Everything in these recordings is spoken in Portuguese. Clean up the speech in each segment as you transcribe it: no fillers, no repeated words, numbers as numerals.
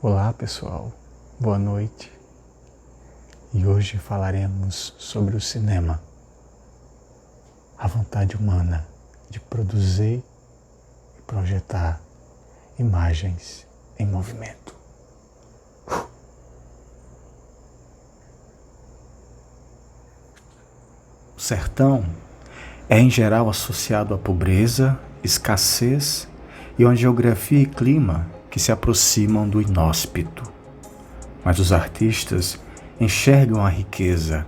Olá pessoal, boa noite. E hoje falaremos sobre o cinema. A vontade humana de produzir e projetar imagens em movimento. O sertão é em geral associado à pobreza, escassez e uma geografia e clima que se aproximam do inóspito. Mas os artistas enxergam a riqueza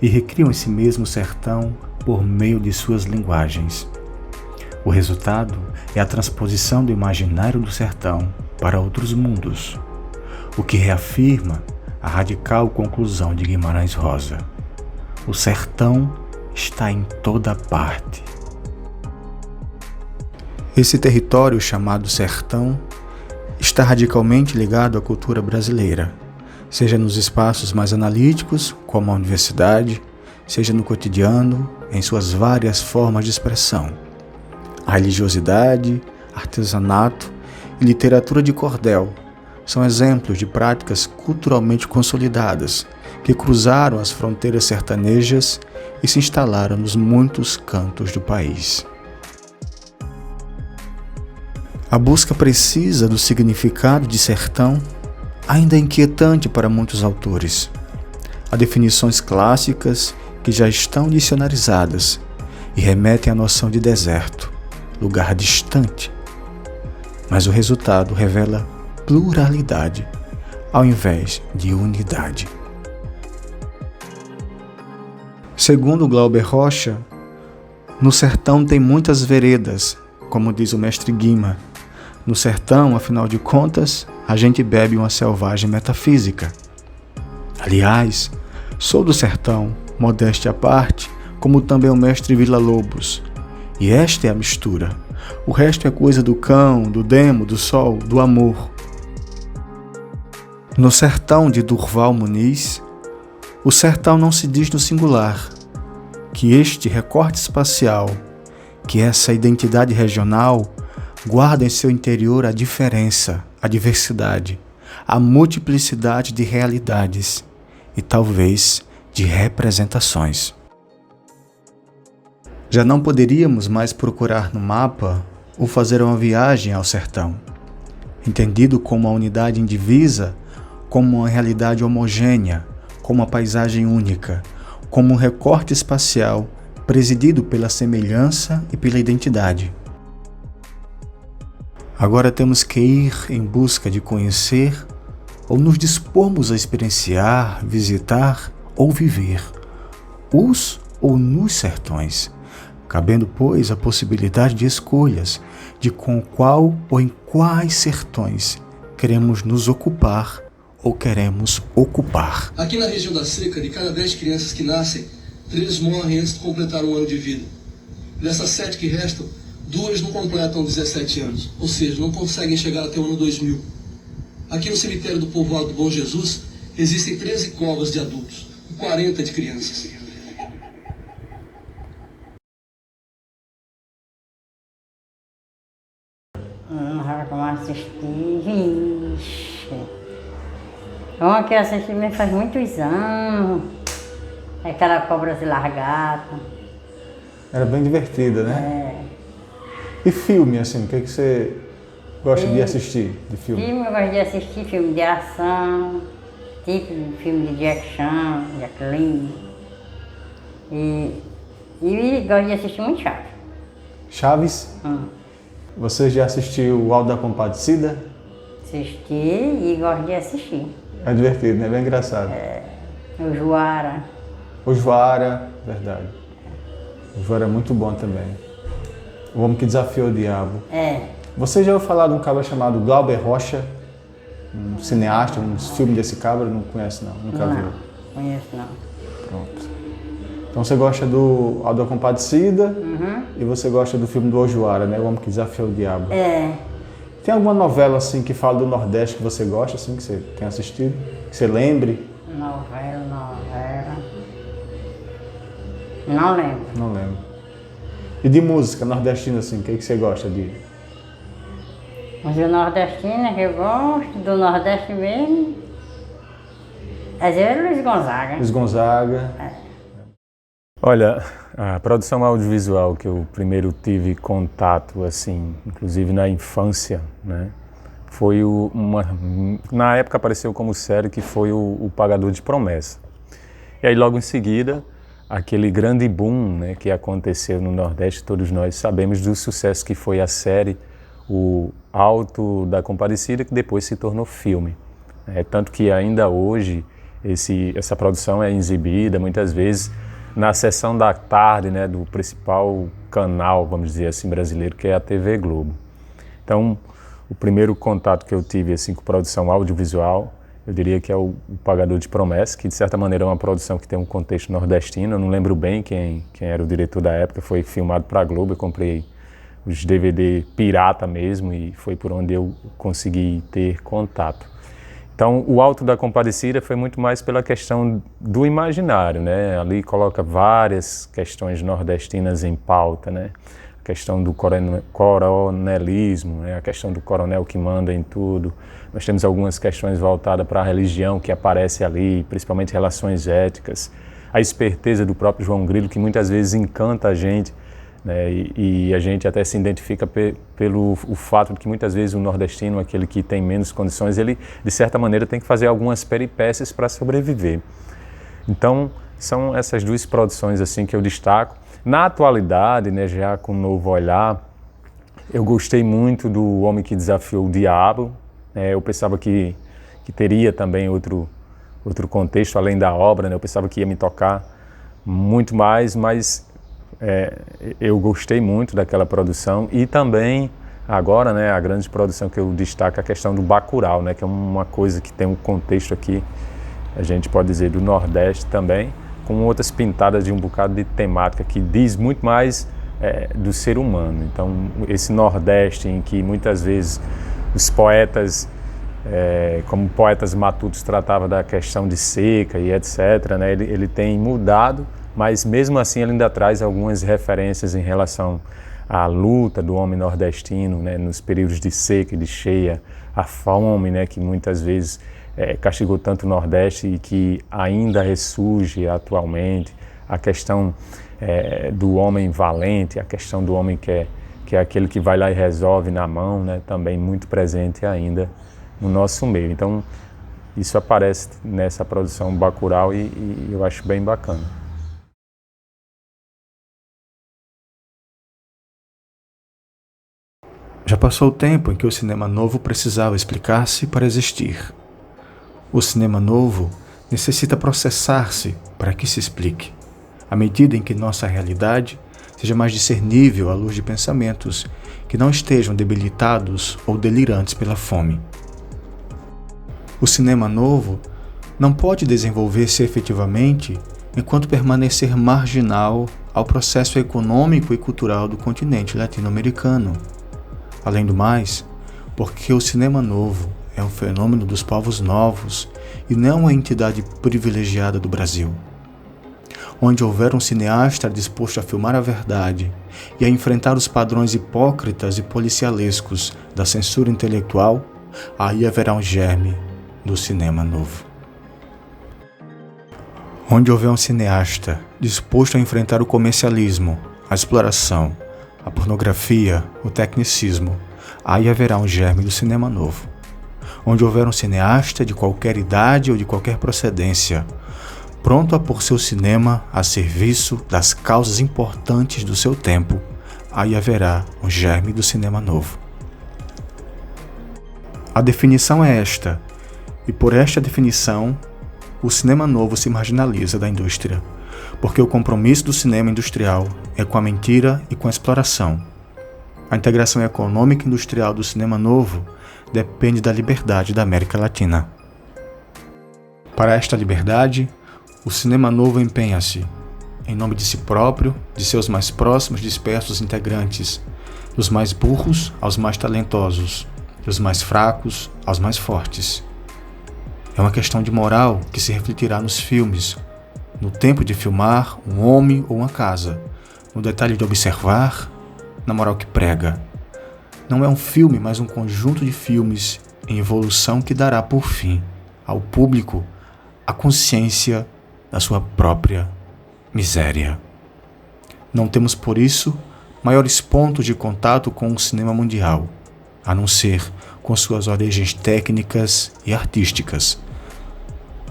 e recriam esse mesmo sertão por meio de suas linguagens. O resultado é a transposição do imaginário do sertão para outros mundos, o que reafirma a radical conclusão de Guimarães Rosa: o sertão está em toda parte. Esse território chamado sertão está radicalmente ligado à cultura brasileira, seja nos espaços mais analíticos, como a universidade, seja no cotidiano, em suas várias formas de expressão. A religiosidade, artesanato e literatura de cordel são exemplos de práticas culturalmente consolidadas que cruzaram as fronteiras sertanejas e se instalaram nos muitos cantos do país. A busca precisa do significado de sertão ainda é inquietante para muitos autores. Há definições clássicas que já estão dicionarizadas e remetem à noção de deserto, lugar distante. Mas o resultado revela pluralidade ao invés de unidade. Segundo Glauber Rocha, no sertão tem muitas veredas, como diz o mestre Guima. No sertão, afinal de contas, a gente bebe uma selvagem metafísica. Aliás, sou do sertão, modéstia à parte, como também o mestre Villa-Lobos. E esta é a mistura. O resto é coisa do cão, do demo, do sol, do amor. No sertão de Durval Muniz, o sertão não se diz no singular, que este recorte espacial, que essa identidade regional, guarda em seu interior a diferença, a diversidade, a multiplicidade de realidades e talvez de representações. Já não poderíamos mais procurar no mapa ou fazer uma viagem ao sertão, entendido como uma unidade indivisa, como uma realidade homogênea, como uma paisagem única, como um recorte espacial presidido pela semelhança e pela identidade. Agora temos que ir em busca de conhecer ou nos dispormos a experienciar, visitar ou viver os ou nos sertões, cabendo, pois, a possibilidade de escolhas de com qual ou em quais sertões queremos nos ocupar ou queremos ocupar. Aqui na região da Seca, de cada 10 crianças que nascem, 3 morrem antes de completar um ano de vida. Dessas 7 que restam, 2 não completam 17 anos, ou seja, não conseguem chegar até o ano 2000. Aqui no cemitério do povoado do Bom Jesus, existem 13 covas de adultos e 40 de crianças. Como assistir, vixe. Uma que eu assisti mesmo faz muitos anos. Aquela Cobras e Largata. Era bem divertida, né? E filme, assim, o que você gosta de assistir de filme? Filme, eu gosto de assistir filme de ação, tipo filme de Jack Chan, Jack Lin. E gosto de assistir muito Chaves. Chaves? Você já assistiu o Auto da Compadecida? Assisti e gosto de assistir. É divertido, né? Bem engraçado. O Juara. O Juara, verdade. O Juara é muito bom também. O Homem que Desafiou o Diabo. Você já ouviu falar de um cabra chamado Glauber Rocha? Um cineasta, um filme desse cabra? Não conhece não? Nunca viu? Não, conheço não. Pronto. Então você gosta do Auto da Compadecida e você gosta do filme do Ojuara, né? O Homem que Desafiou o Diabo. Tem alguma novela assim que fala do Nordeste que você gosta, assim, que você tem assistido? Que você lembre? Novela. Não lembro. Não lembro. E de música nordestina, assim, o que você gosta de? Música nordestina que eu gosto, do Nordeste mesmo. Às vezes é Luiz Gonzaga. Luiz Gonzaga. Olha, a produção audiovisual que eu primeiro tive contato, assim, inclusive na infância, né, foi na época apareceu como série, que foi o Pagador de Promessa. E aí logo em seguida, aquele grande boom, né, que aconteceu no Nordeste, todos nós sabemos do sucesso que foi a série O Alto da Compadecida, que depois se tornou filme. Tanto que ainda hoje essa produção é exibida muitas vezes na sessão da tarde, né, do principal canal, vamos dizer assim, brasileiro, que é a TV Globo. Então, o primeiro contato que eu tive assim, com produção audiovisual, eu diria que é o Pagador de Promessa, que de certa maneira é uma produção que tem um contexto nordestino. Eu não lembro bem quem era o diretor da época, foi filmado para a Globo, eu comprei os DVD pirata mesmo e foi por onde eu consegui ter contato. Então, o Alto da Compadecida foi muito mais pela questão do imaginário, né? Ali coloca várias questões nordestinas em pauta, né? A questão do coronelismo, né? A questão do coronel que manda em tudo. Nós temos algumas questões voltadas para a religião que aparece ali, principalmente relações éticas. A esperteza do próprio João Grilo, que muitas vezes encanta a gente, né? E a gente até se identifica pelo fato de que muitas vezes o nordestino, aquele que tem menos condições, ele de certa maneira tem que fazer algumas peripécias para sobreviver. Então são essas duas produções assim que eu destaco. Na atualidade, né, já com um novo olhar, eu gostei muito do Homem que Desafiou o Diabo. Eu pensava que teria também outro contexto além da obra, né? Eu pensava que ia me tocar muito mais, mas eu gostei muito daquela produção. E também agora, né, a grande produção que eu destaco é a questão do Bacurau, né, que é uma coisa que tem um contexto aqui, a gente pode dizer, do Nordeste também, com outras pintadas de um bocado de temática que diz muito mais do ser humano. Então esse Nordeste em que muitas vezes os poetas, como poetas matutos, tratavam da questão de seca e etc., né, ele tem mudado, mas mesmo assim ele ainda traz algumas referências em relação à luta do homem nordestino, né, nos períodos de seca e de cheia, a fome, né, que muitas vezes castigou tanto o Nordeste e que ainda ressurge atualmente, a questão do homem valente, a questão do homem que é aquele que vai lá e resolve na mão, né, também muito presente ainda no nosso meio. Então isso aparece nessa produção Bacurau e eu acho bem bacana. Já passou o tempo em que o cinema novo precisava explicar-se para existir. O cinema novo necessita processar-se para que se explique, à medida em que nossa realidade seja mais discernível à luz de pensamentos que não estejam debilitados ou delirantes pela fome. O cinema novo não pode desenvolver-se efetivamente enquanto permanecer marginal ao processo econômico e cultural do continente latino-americano. Além do mais, porque o cinema novo é um fenômeno dos povos novos e não uma entidade privilegiada do Brasil. Onde houver um cineasta disposto a filmar a verdade e a enfrentar os padrões hipócritas e policialescos da censura intelectual, aí haverá um germe do cinema novo. Onde houver um cineasta disposto a enfrentar o comercialismo, a exploração, a pornografia, o tecnicismo, aí haverá um germe do cinema novo. Onde houver um cineasta de qualquer idade ou de qualquer procedência, pronto a pôr seu cinema a serviço das causas importantes do seu tempo, aí haverá um germe do cinema novo. A definição é esta, e por esta definição, o cinema novo se marginaliza da indústria, porque o compromisso do cinema industrial é com a mentira e com a exploração. A integração econômica e industrial do cinema novo depende da liberdade da América Latina. Para esta liberdade, o cinema novo empenha-se, em nome de si próprio, de seus mais próximos dispersos integrantes, dos mais burros aos mais talentosos, dos mais fracos aos mais fortes. É uma questão de moral que se refletirá nos filmes, no tempo de filmar um homem ou uma casa, no detalhe de observar, na moral que prega, não é um filme, mas um conjunto de filmes em evolução que dará por fim ao público a consciência da sua própria miséria. Não temos, por isso, maiores pontos de contato com o cinema mundial, a não ser com suas origens técnicas e artísticas.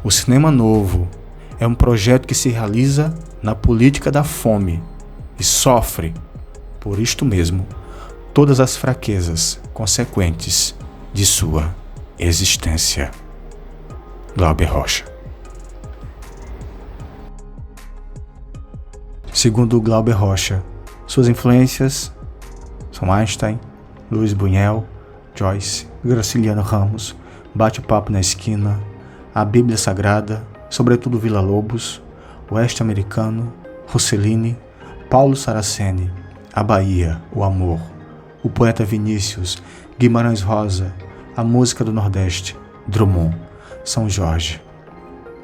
O cinema novo é um projeto que se realiza na política da fome e sofre, por isto mesmo, todas as fraquezas consequentes de sua existência. Glauber Rocha. Segundo Glauber Rocha, suas influências são Einstein, Luiz Buñuel, Joyce, Graciliano Ramos, Bate-Papo na Esquina, a Bíblia Sagrada, sobretudo Villa-Lobos, Oeste Americano, Rossellini, Paulo Saraceni, a Bahia, o Amor, o poeta Vinícius, Guimarães Rosa, a música do Nordeste, Drummond, São Jorge,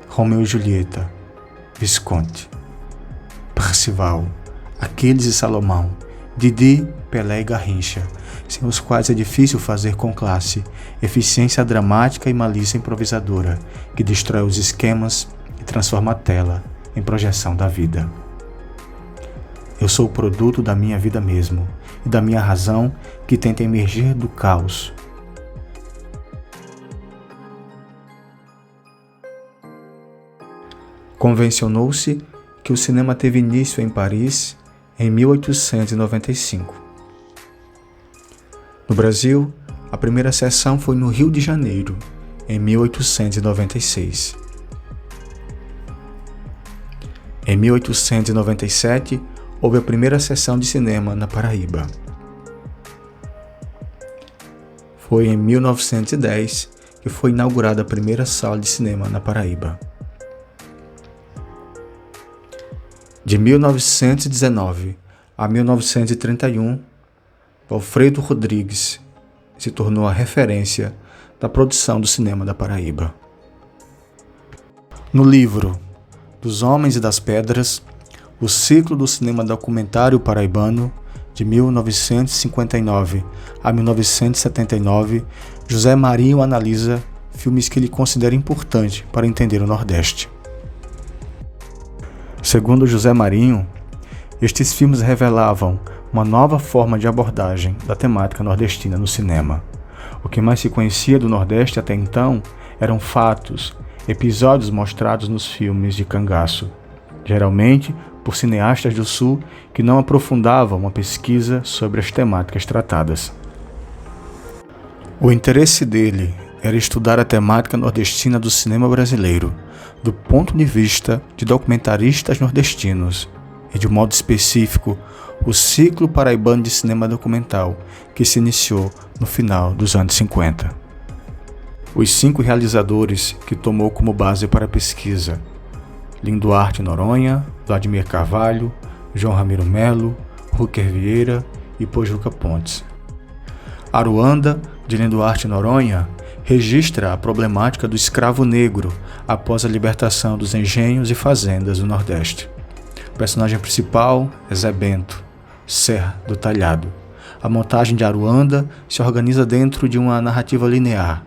Romeu e Julieta, Visconti, Percival, Aquiles e Salomão, Didi, Pelé e Garrincha, sem os quais é difícil fazer com classe, eficiência dramática e malícia improvisadora, que destrói os esquemas e transforma a tela em projeção da vida. Eu sou o produto da minha vida mesmo, e da minha razão que tenta emergir do caos. Convencionou-se que o cinema teve início em Paris em 1895. No Brasil, a primeira sessão foi no Rio de Janeiro, em 1896. Em 1897, houve a primeira sessão de cinema na Paraíba. Foi em 1910 que foi inaugurada a primeira sala de cinema na Paraíba. De 1919 a 1931, Alfredo Rodrigues se tornou a referência da produção do cinema da Paraíba. No livro Dos Homens e das Pedras, o ciclo do cinema documentário paraibano, de 1959 a 1979, José Marinho analisa filmes que ele considera importantes para entender o Nordeste. Segundo José Marinho, estes filmes revelavam uma nova forma de abordagem da temática nordestina no cinema. O que mais se conhecia do Nordeste até então eram fatos, episódios mostrados nos filmes de cangaço, geralmente por cineastas do Sul que não aprofundavam uma pesquisa sobre as temáticas tratadas. O interesse dele era estudar a temática nordestina do cinema brasileiro, do ponto de vista de documentaristas nordestinos, e de um modo específico, o ciclo paraibano de cinema documental, que se iniciou no final dos anos 50. Os 5 realizadores que tomou como base para a pesquisa: Linduarte Noronha, Vladimir Carvalho, João Ramiro Melo, Rúker Vieira e Pojuca Pontes. Aruanda, de Linduarte Noronha, registra a problemática do escravo negro após a libertação dos engenhos e fazendas do Nordeste. O personagem principal é Zé Bento, Ser do Talhado. A montagem de Aruanda se organiza dentro de uma narrativa linear.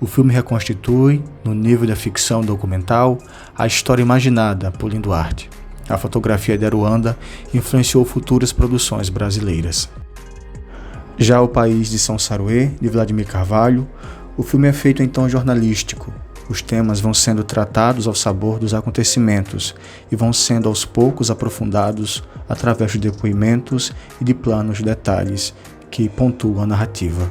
O filme reconstitui, no nível da ficção documental, a história imaginada por Linduarte. A fotografia de Aruanda influenciou futuras produções brasileiras. Já O País de São Saruê, de Vladimir Carvalho, o filme é feito em tom jornalístico. Os temas vão sendo tratados ao sabor dos acontecimentos e vão sendo aos poucos aprofundados através de depoimentos e de planos de detalhes que pontuam a narrativa.